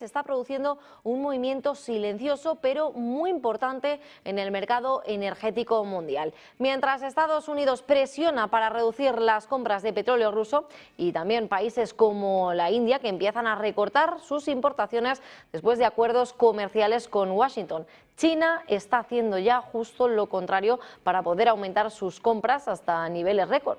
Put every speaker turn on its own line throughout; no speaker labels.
Se está produciendo un movimiento silencioso pero muy importante en el mercado energético mundial. Mientras Estados Unidos presiona para reducir las compras de petróleo ruso y también países como la India que empiezan a recortar sus importaciones después de acuerdos comerciales con Washington. China está haciendo ya justo lo contrario para poder aumentar sus compras hasta niveles récord.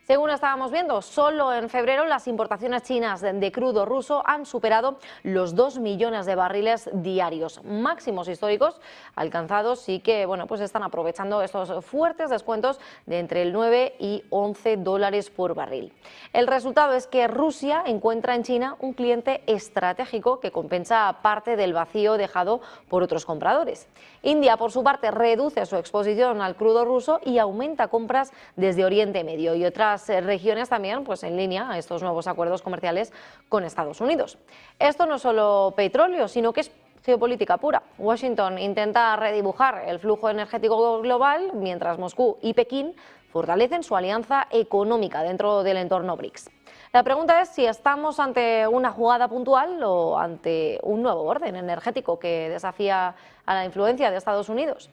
Según estábamos viendo, solo en febrero las importaciones chinas de crudo ruso han superado los 2 millones de barriles diarios, máximos históricos alcanzados, y que pues están aprovechando estos fuertes descuentos de entre el 9 y 11 dólares por barril. El resultado es que Rusia encuentra en China un cliente estratégico que compensa parte del vacío dejado por otros compradores. India, por su parte, reduce su exposición al crudo ruso y aumenta compras desde Oriente Medio y otras regiones también en línea a estos nuevos acuerdos comerciales con Estados Unidos. Esto no es solo petróleo, sino que es geopolítica pura. Washington intenta redibujar el flujo energético global, mientras Moscú y Pekín fortalecen su alianza económica dentro del entorno BRICS. La pregunta es si estamos ante una jugada puntual o ante un nuevo orden energético que desafía a la influencia de Estados Unidos.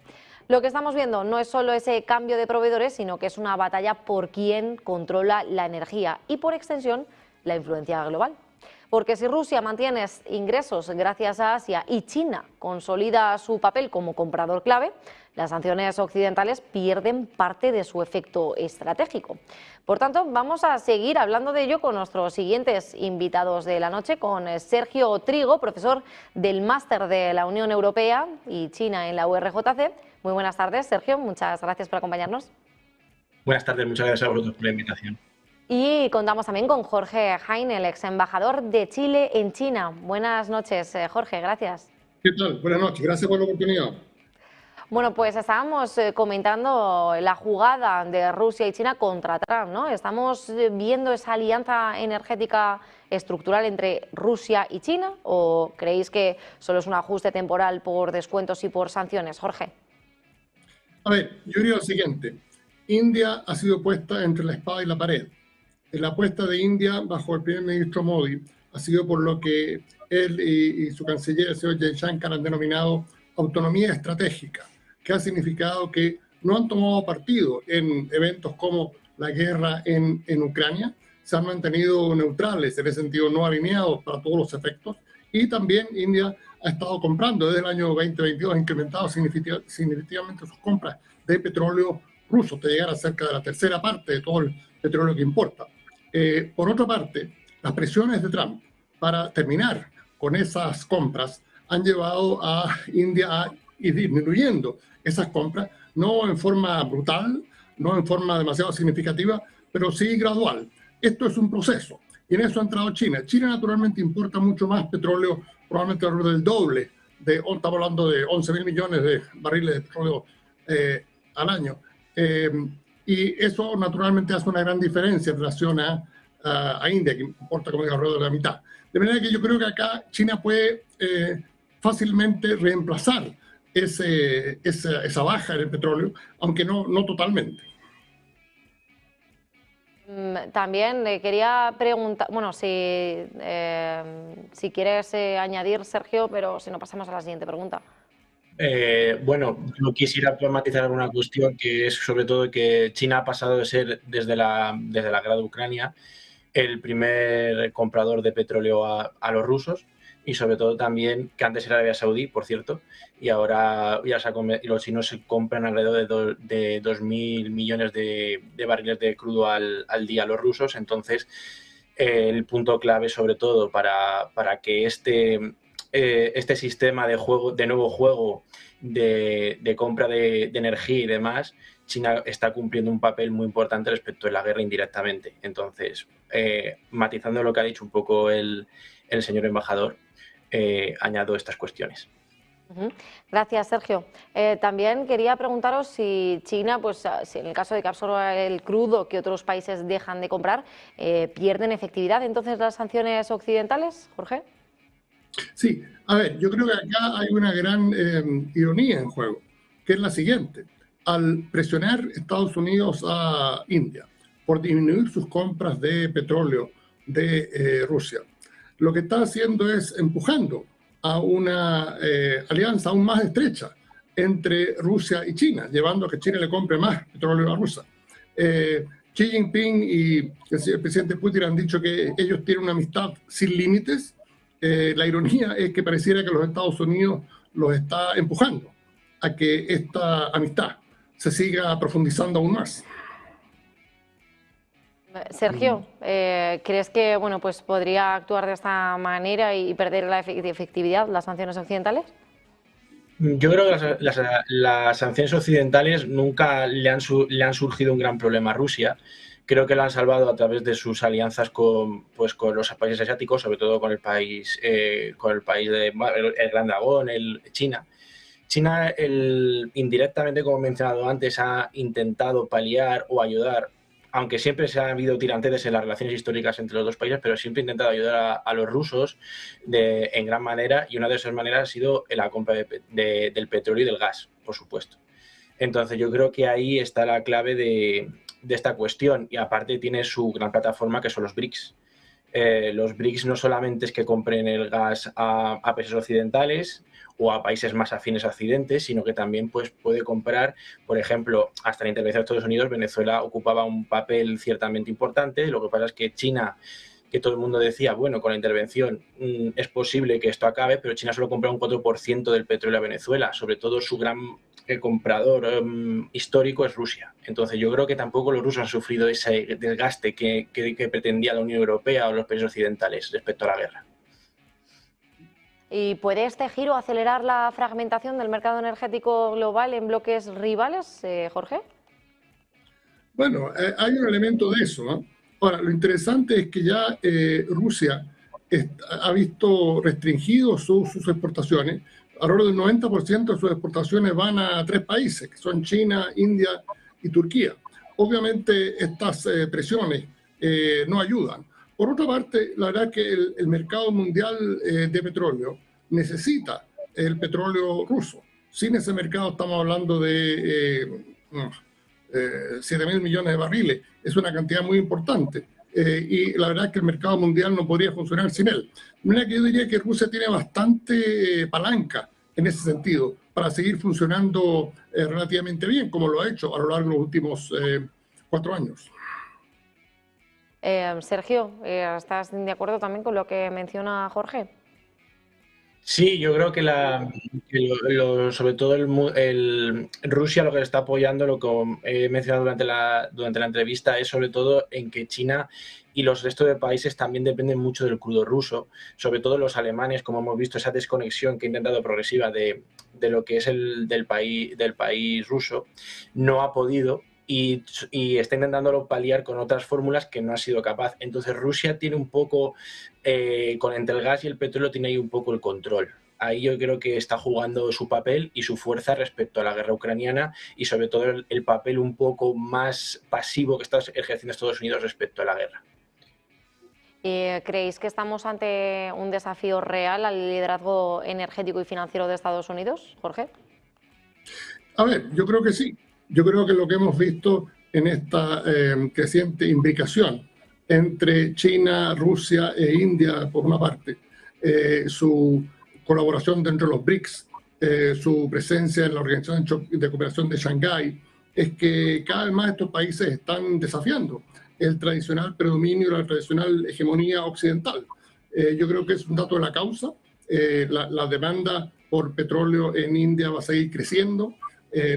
Lo que estamos viendo no es solo ese cambio de proveedores, sino que es una batalla por quién controla la energía y, por extensión, la influencia global. Porque si Rusia mantiene ingresos gracias a Asia y China consolida su papel como comprador clave, las sanciones occidentales pierden parte de su efecto estratégico. Por tanto, vamos a seguir hablando de ello con nuestros siguientes invitados de la noche, con Sergio Trigo, profesor del Máster de la Unión Europea y China en la URJC. Muy buenas tardes, Sergio, muchas gracias por acompañarnos.
Buenas tardes, muchas gracias a vosotros por la invitación.
Y contamos también con Jorge Jain, el ex embajador de Chile en China. Buenas noches, Jorge, gracias.
¿Qué tal? Buenas noches, gracias por la oportunidad.
Bueno, pues estábamos comentando la jugada de Rusia y China contra Trump, ¿no? ¿Estamos viendo esa alianza energética estructural entre Rusia y China o creéis que solo es un ajuste temporal por descuentos y por sanciones, Jorge?
A ver, yo diría lo siguiente. India ha sido puesta entre la espada y la pared. La apuesta de India bajo el primer ministro Modi ha sido por lo que él y su canciller, el señor Jaishankar, han denominado autonomía estratégica, que ha significado que no han tomado partido en eventos como la guerra en Ucrania, se han mantenido neutrales, en ese sentido no alineados para todos los efectos, y también India ha estado comprando desde el año 2022, ha incrementado significativamente sus compras de petróleo ruso, hasta llegar a cerca de la tercera parte de todo el petróleo que importa. Por otra parte, las presiones de Trump para terminar con esas compras han llevado a India a ir disminuyendo esas compras, no en forma brutal, no en forma demasiado significativa, pero sí gradual. Esto es un proceso y en eso ha entrado China. China naturalmente importa mucho más petróleo, probablemente alrededor del doble, estamos hablando de 11.000 millones de barriles de petróleo al año. Y eso naturalmente hace una gran diferencia en relación a India, que importa como alrededor de la mitad. De manera que yo creo que acá China puede fácilmente reemplazar esa baja en el petróleo, aunque no totalmente.
También quería preguntar, si quieres añadir, Sergio, pero si no pasamos a la siguiente pregunta.
Yo quisiera matizar alguna cuestión, que es sobre todo que China ha pasado de ser, desde la guerra de Ucrania, el primer comprador de petróleo a los rusos, y sobre todo también que antes era Arabia Saudí, por cierto, y ahora ya los chinos se compran alrededor de 2.000 millones de barriles de crudo al día a los rusos. Entonces, el punto clave sobre todo para que este sistema de nuevo juego de compra de energía y demás, China está cumpliendo un papel muy importante respecto de la guerra indirectamente. Entonces, matizando lo que ha dicho un poco el señor embajador, añado estas cuestiones.
Gracias, Sergio. También quería preguntaros si China, si en el caso de que absorba el crudo que otros países dejan de comprar, ¿pierden efectividad entonces las sanciones occidentales, Jorge?
Sí, a ver, yo creo que acá hay una gran ironía en juego, que es la siguiente. Al presionar Estados Unidos a India por disminuir sus compras de petróleo de Rusia, lo que está haciendo es empujando a una alianza aún más estrecha entre Rusia y China, llevando a que China le compre más petróleo a Rusia. Xi Jinping y el presidente Putin han dicho que ellos tienen una amistad sin límites. La ironía es que pareciera que los Estados Unidos los está empujando a que esta amistad se siga profundizando aún más.
Sergio, ¿crees que bueno, pues podría actuar de esta manera y perder la efectividad las sanciones occidentales?
Yo creo que las sanciones occidentales nunca le han surgido un gran problema a Rusia. Creo que lo han salvado a través de sus alianzas con los países asiáticos, sobre todo con el país el Gran Dragón, China. China, indirectamente, como he mencionado antes, ha intentado paliar o ayudar, aunque siempre se han habido tirantetes en las relaciones históricas entre los dos países, pero siempre ha intentado ayudar a los rusos en gran manera, y una de esas maneras ha sido la compra del petróleo y del gas, por supuesto. Entonces yo creo que ahí está la clave de esta cuestión, y aparte tiene su gran plataforma, que son los BRICS. Los BRICS no solamente es que compren el gas a países occidentales o a países más afines a Occidente, sino que también pues, puede comprar, por ejemplo, hasta la intervención de Estados Unidos, Venezuela ocupaba un papel ciertamente importante. Lo que pasa es que China, que todo el mundo decía, bueno, con la intervención es posible que esto acabe, pero China solo compra un 4% del petróleo a Venezuela. Sobre todo su gran comprador histórico es Rusia. Entonces yo creo que tampoco los rusos han sufrido ese desgaste que pretendía la Unión Europea o los países occidentales respecto a la guerra.
¿Y puede este giro acelerar la fragmentación del mercado energético global en bloques rivales, Jorge?
Bueno, hay un elemento de eso, ¿no? Ahora, lo interesante es que ya Rusia ha visto restringidos sus exportaciones. Alrededor del 90% de sus exportaciones van a 3 países, que son China, India y Turquía. Obviamente estas presiones no ayudan. Por otra parte, la verdad es que el mercado mundial de petróleo necesita el petróleo ruso. Sin ese mercado estamos hablando de 7.000 millones de barriles. Es una cantidad muy importante. Y la verdad es que el mercado mundial no podría funcionar sin él. De manera que yo diría que Rusia tiene bastante palanca en ese sentido para seguir funcionando relativamente bien, como lo ha hecho a lo largo de los últimos 4 años.
Sergio, ¿estás de acuerdo también con lo que menciona Jorge?
Sí, yo creo que sobre todo Rusia lo que está apoyando, lo que he mencionado durante la entrevista, es sobre todo en que China y los restos de países también dependen mucho del crudo ruso, sobre todo los alemanes, como hemos visto, esa desconexión que ha intentado progresiva de lo que es del país ruso, no ha podido. Y está intentándolo paliar con otras fórmulas que no ha sido capaz. Entonces Rusia tiene un poco, entre el gas y el petróleo, tiene ahí un poco el control. Ahí yo creo que está jugando su papel y su fuerza respecto a la guerra ucraniana, y sobre todo el papel un poco más pasivo que está ejerciendo Estados Unidos respecto a la guerra.
¿Creéis que estamos ante un desafío real al liderazgo energético y financiero de Estados Unidos, Jorge?
A ver, yo creo que sí. Yo creo que lo que hemos visto en esta creciente imbricación entre China, Rusia e India, por una parte, su colaboración dentro de los BRICS, su presencia en la Organización de Cooperación de Shanghái, es que cada vez más estos países están desafiando el tradicional predominio, la tradicional hegemonía occidental. Yo creo que es un dato de la causa. La demanda por petróleo en India va a seguir creciendo.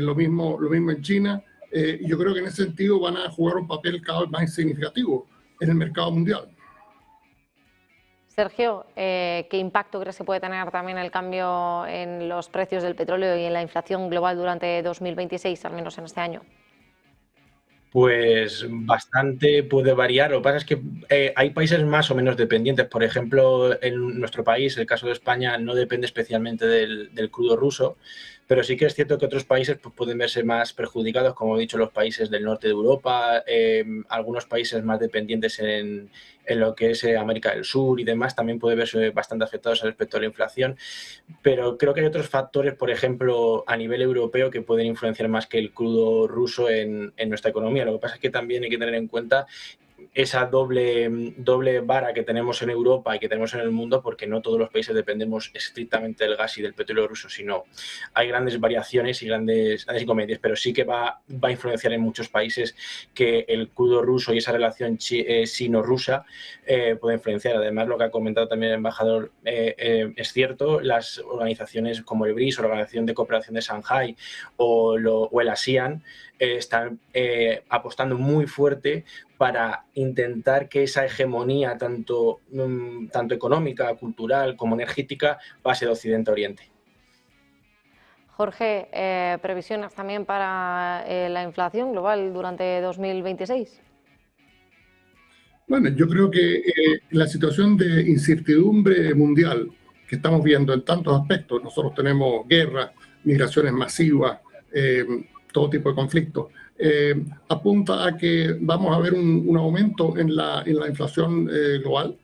Lo mismo en China. Yo creo que en ese sentido van a jugar un papel cada vez más significativo en el mercado mundial.
Sergio, ¿qué impacto crees que puede tener también el cambio en los precios del petróleo y en la inflación global durante 2026, al menos en este año?
Pues bastante puede variar. Lo que pasa es que hay países más o menos dependientes. Por ejemplo, en nuestro país, el caso de España, no depende especialmente del crudo ruso, pero sí que es cierto que otros países pues, pueden verse más perjudicados, como he dicho, los países del norte de Europa, algunos países más dependientes en lo que es América del Sur y demás, también pueden verse bastante afectados respecto a la inflación. Pero creo que hay otros factores, por ejemplo, a nivel europeo, que pueden influenciar más que el crudo ruso en nuestra economía. Lo que pasa es que también hay que tener en cuenta esa doble vara que tenemos en Europa y que tenemos en el mundo, porque no todos los países dependemos estrictamente del gas y del petróleo ruso, sino hay grandes variaciones y grandes inconvenientes, pero sí que va a influenciar en muchos países que el crudo ruso y esa relación sino-rusa puede influenciar. Además, lo que ha comentado también el embajador es cierto, las organizaciones como el BRICS o la Organización de Cooperación de Shanghái o el ASEAN están apostando muy fuerte para intentar que esa hegemonía tanto económica, cultural como energética pase de Occidente a Oriente.
Jorge, previsiones también para la inflación global durante 2026.
Bueno, yo creo que la situación de incertidumbre mundial que estamos viendo en tantos aspectos, nosotros tenemos guerras, migraciones masivas, todo tipo de conflictos, apunta a que vamos a ver un aumento en la inflación global.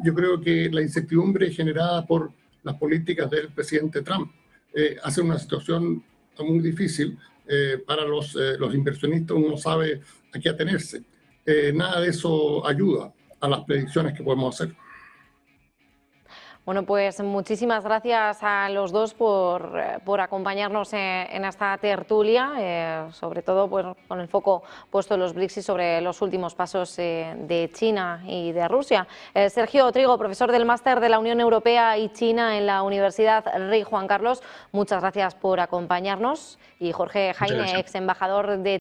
Yo creo que la incertidumbre generada por las políticas del presidente Trump hace una situación muy difícil para los inversionistas. Uno no sabe a qué atenerse. Nada de eso ayuda a las predicciones que podemos hacer.
Bueno, pues muchísimas gracias a los dos por acompañarnos en esta tertulia, sobre todo pues, con el foco puesto en los BRICS y sobre los últimos pasos de China y de Rusia. Sergio Trigo, profesor del máster de la Unión Europea y China en la Universidad Rey Juan Carlos, muchas gracias por acompañarnos. Y Jorge Jaime, ex embajador de